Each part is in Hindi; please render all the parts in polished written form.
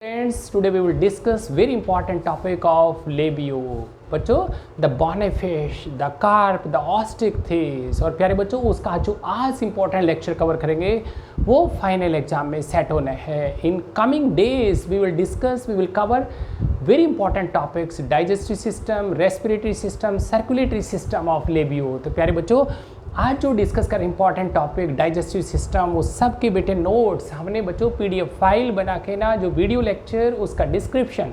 Friends, today we will discuss very important topic of labio. बच्चों द बॉनेफिश, द कार्प, द ऑस्टिकथिस और प्यारे बच्चों उसका जो आज इंपॉर्टेंट लेक्चर कवर करेंगे वो फाइनल एग्जाम में सेट होना है. In coming days we will cover very important topics digestive system, respiratory system, circulatory system of Labeo. तो प्यारे बच्चों आज जो डिस्कस कर इंपॉर्टेंट टॉपिक डाइजेस्टिव सिस्टम वो सब के बेटे नोट्स हमने बच्चों पीडीएफ फाइल बना के ना जो वीडियो लेक्चर उसका डिस्क्रिप्शन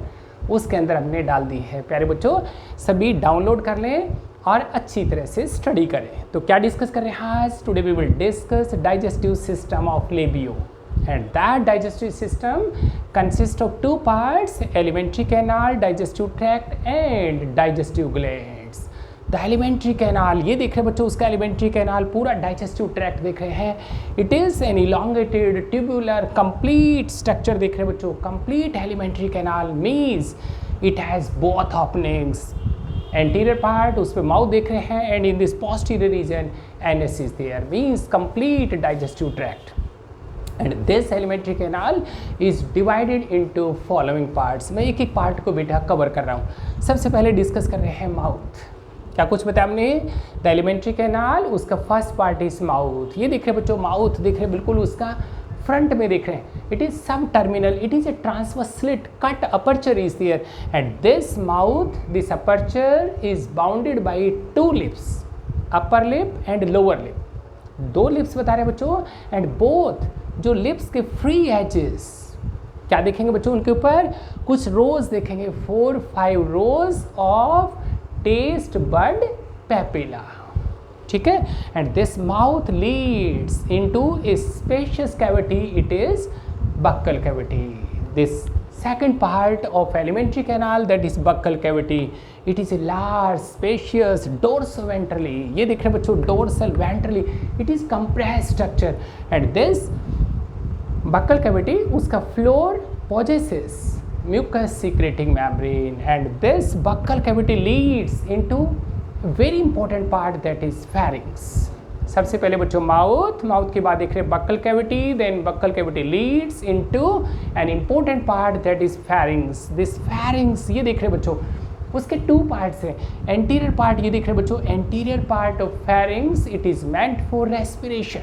उसके अंदर हमने डाल दी है. प्यारे बच्चों सभी डाउनलोड कर लें और अच्छी तरह से स्टडी करें. तो क्या डिस्कस कर रहे हैं आज? Today we will discuss digestive system of Labeo and that digestive system consists of two parts, alimentary canal, digestive tract and digestive glands. The alimentary canal ये देख रहे हैं बच्चों, उसका एलिमेंट्री कैनाल पूरा डाइजेस्टिव ट्रैक्ट देख रहे हैं. It is an elongated tubular complete structure देख रहे हैं बच्चों. Complete alimentary canal means it has both openings. Anterior part उस पर माउथ देख रहे हैं and in this posterior region anus is there means complete digestive tract. And this alimentary canal is divided into following parts. मैं एक एक पार्ट को बेटा कवर कर रहा हूँ. सबसे पहले डिस्कस कर रहे हैं माउथ. क्या कुछ बताया हमने? द एलिमेंट्री कैनाल उसका फर्स्ट पार्ट इज माउथ. ये देख रहे बच्चों, माउथ देख रहे बिल्कुल उसका फ्रंट में देख रहे हैं. It is subterminal, it is a transverse slit cut aperture is there and this mouth this aperture is bounded by two lips, upper lip and lower lip. दो लिप्स बता रहे हैं बच्चों एंड बोथ जो लिप्स के फ्री एजेस क्या देखेंगे बच्चों, उनके ऊपर कुछ रोज देखेंगे, 4-5 rows of taste bud papilla. ठीक है. And this mouth leads into a spacious cavity, it is buccal cavity. This second part of alimentary canal that is buccal cavity, it is a large spacious dorsoventrally. ये देख रहे हैं बच्चों dorsal ventrally, it is compressed structure and this buccal cavity उसका floor possesses mucus secreting membrane and this buccal cavity leads into very important part that is pharynx. सबसे पहले बच्चों माउथ के बाद देख रहे हैं buccal cavity, then buccal cavity leads into an important part that is pharynx. This pharynx ये देख रहे हैं बच्चों उसके टू पार्ट्स हैं. एंटीरियर पार्ट ये देख रहे हैं बच्चों, anterior part of pharynx it is meant for respiration.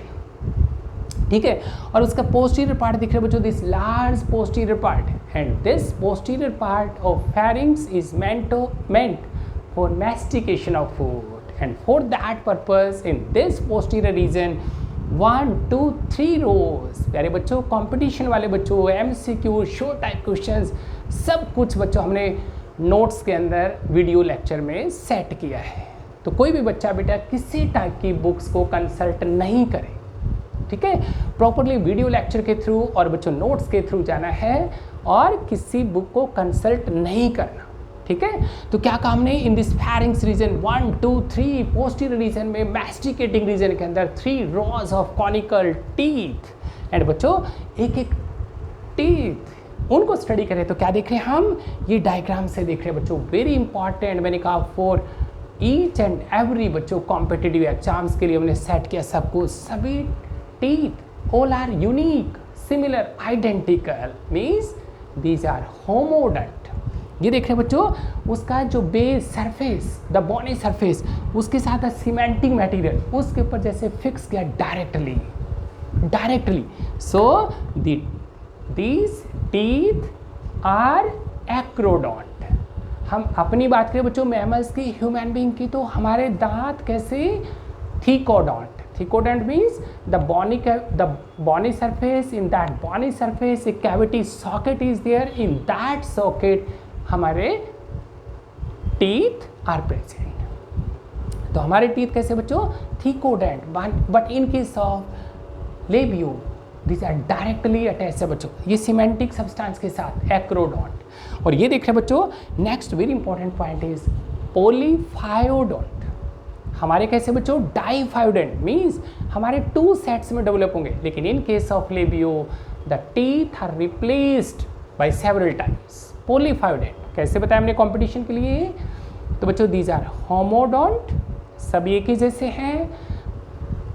ठीक है. और उसका पोस्टीरियर पार्ट दिख रहे हैं बच्चों, this large posterior part and this posterior part of फैरिंग्स is meant for mastication of food. And for that purpose in this posterior region 1, 2, 3 rows. प्यारे बच्चों कंपटीशन वाले बच्चों MCQ शो टाइप क्वेश्चंस सब कुछ बच्चों हमने नोट्स के अंदर वीडियो लेक्चर में सेट किया है. तो कोई भी बच्चा बेटा किसी टाइप की बुक्स को कंसल्ट नहीं करे. ठीक है. प्रॉपरली वीडियो लेक्चर के थ्रू और बच्चों नोट्स के थ्रू जाना है और किसी बुक को कंसल्ट नहीं करना. ठीक है. तो क्या काम नहीं in this pharynx region 1, 2, 3 posterior region में मैस्टिकेटिंग रीजन के अंदर 3 rows of conical teeth and बच्चों एक एक टीथ उनको स्टडी करें. तो क्या देख रहे हैं हम? ये डायग्राम से देख रहे हैं बच्चों. वेरी इंपॉर्टेंट मैंने कहा फॉर ईच एंड एवरी बच्चों कॉम्पिटिटिव एग्जाम्स के लिए हमने सेट किया सब कुछ. सभी teeth all are unique, similar, identical means these are homodont. ये देख रहे हैं बच्चों उसका जो base surface the bony surface उसके साथ सीमेंटिंग मटेरियल उसके ऊपर जैसे फिक्स किया directly. So these teeth are acrodont. हम अपनी बात करें बच्चों मैमल्स की, ह्यूमन बीइंग की, तो हमारे दांत कैसे thecodont. Thecodont means the bony surface. In that bony surface a cavity socket is there. In that socket हमारे टीथ आर प्रेजेंट. तो हमारे टीथ कैसे बच्चों? Thecodont. But in case of labeo this are directly attach है बच्चों ये सीमेंटिक सब्सटेंस के साथ एक्रोडोंट. और ये देख रहे हैं बच्चों next very important point is polyphyodont. हमारे कैसे बच्चों? डाईफायोडेंट मीन्स हमारे 2 सेट्स में डेवलप होंगे. लेकिन in case of labeo the teeth are replaced by several times. Polyphyodont कैसे बताया हमने कंपटीशन के लिए? तो बच्चों दीज आर होमोडोंट, सब एक ही जैसे हैं.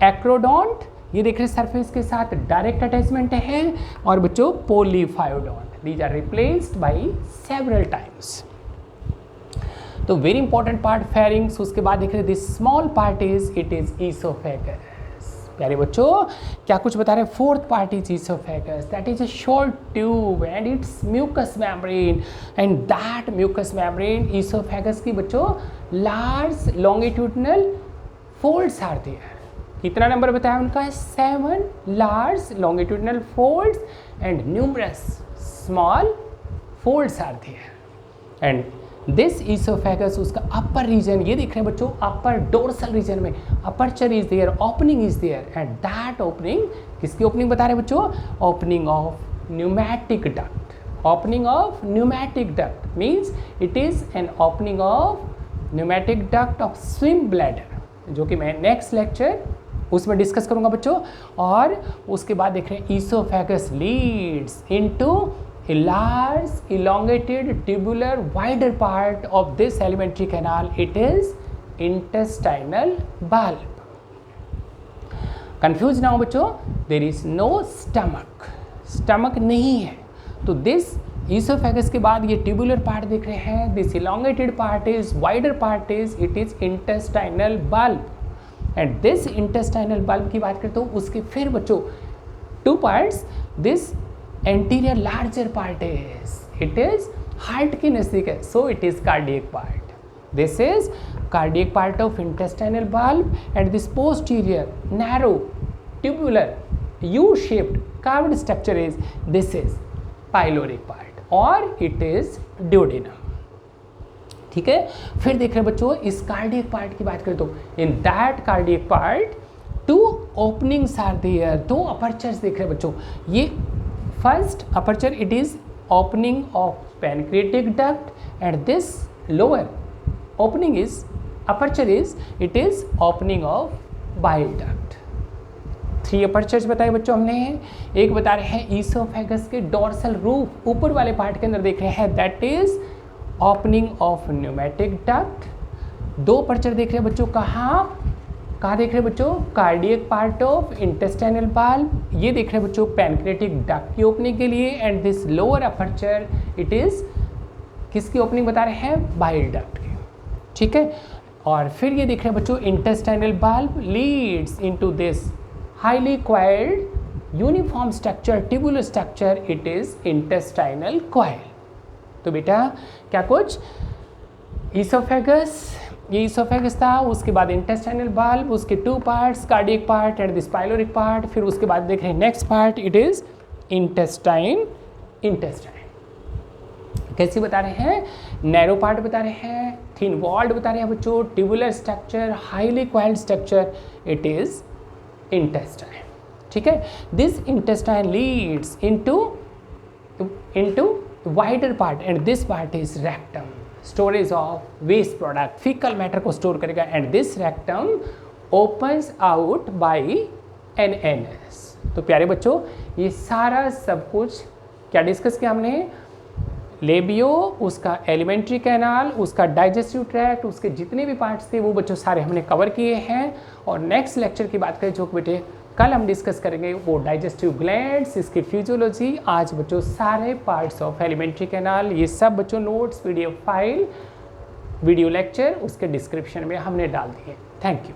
एक्रोडोंट ये देख रहे सरफेस के साथ डायरेक्ट अटैचमेंट है और बच्चों polyphyodont these are replaced by several times. तो वेरी इंपॉर्टेंट पार्ट फेरिंग्स, उसके बाद देख रहे this small part is it is oesophagus. प्यारे बच्चों क्या कुछ बता रहे हैं, fourth part is oesophagus, that is a short tube and its mucous membrane and that mucous membrane oesophagus की बच्चों large longitudinal folds are there. कितना नंबर बताया उनका, 7 large longitudinal folds and numerous small folds are there and this oesophagus उसका अपर रीजन, ये देख रहे हैं बच्चों अपर डोर्सल रीजन में aperture is there, opening is there and that opening किसकी ओपनिंग बता रहे हैं बच्चों, opening of pneumatic duct. Opening of pneumatic duct means it is an opening of pneumatic duct of swim bladder, जो कि मैं नेक्स्ट लेक्चर उसमें डिस्कस करूंगा बच्चों। और उसके बाद देख रहे हैं oesophagus Leeds into a large elongated tubular wider part of this alimentary canal, it is intestinal bulb. Confused now बच्चों, there is no stomach, stomach नहीं है, तो this esophagus के बाद ये tubular part देख रहे हैं, this elongated part is wider part is it is intestinal bulb and this intestinal bulb की बात करें तो उसके फिर बच्चों 2 parts, this anterior larger part is it is heart के नजदीक है, so it is cardiac part, this is cardiac part of intestinal bulb and this posterior narrow tubular U shaped carved structure is this is pyloric part और इट इज ड्यूडेनम। ठीक है, फिर देख रहे हैं बच्चों इस कार्डियक पार्ट की बात करें तो in that cardiac part 2 openings are there, 2 apertures देख रहे हैं बच्चों। ये first aperture it is opening of pancreatic duct and this lower opening is aperture is it is opening of bile duct। 3 apertures बताए बच्चों हमने। एक बता रहे हैं ईसोफेगस के डोर्सल रूफ ऊपर वाले पार्ट के अंदर देख रहे हैं that is opening of pneumatic duct. 2 aperture देख रहे हैं बच्चों कहाँ देख रहे हैं बच्चों, cardiac part of intestinal bulb, ये देख रहे हैं बच्चों पैनक्रेटिक डक्ट की ओपनिंग के लिए and this lower aperture it is किसकी ओपनिंग बता रहे हैं, बाइल डक्ट की। ठीक है, और फिर ये देख रहे हैं बच्चों intestinal bulb Leeds into this highly coiled uniform structure tubular structure it is intestinal coil. तो बेटा क्या कुछ ईसोफेगस, ये ईसोफेगस था, उसके बाद इंटेस्टाइनल बल्ब, उसके 2 parts cardiac part and this pyloric part, फिर उसके बाद देख रहे हैं next part it is intestine. कैसे बता रहे हैं, नैरो पार्ट बता रहे हैं, थिन वॉल्ड बता रहे हैं बच्चों, tubular structure, highly coiled structure, it is intestine. ठीक है, this intestine leads into wider part and this part is rectum, storage of waste product, faecal matter को स्टोर करेगा and this rectum opens out by an anus. तो प्यारे बच्चों ये सारा सब कुछ क्या डिस्कस किया हमने, लेबियो, उसका एलिमेंट्री कैनाल, उसका डाइजेस्टिव ट्रैक्ट, उसके जितने भी पार्ट्स थे वो बच्चों सारे हमने कवर किए हैं। और नेक्स्ट लेक्चर की बात करें जो बेटे कल हम डिस्कस करेंगे वो डाइजेस्टिव ग्लैंड्स, इसकी फिजियोलॉजी। आज बच्चों सारे पार्ट्स ऑफ एलिमेंट्री कैनाल, ये सब बच्चों notes, PDF file, video lecture उसके डिस्क्रिप्शन में हमने डाल दिए। Thank you.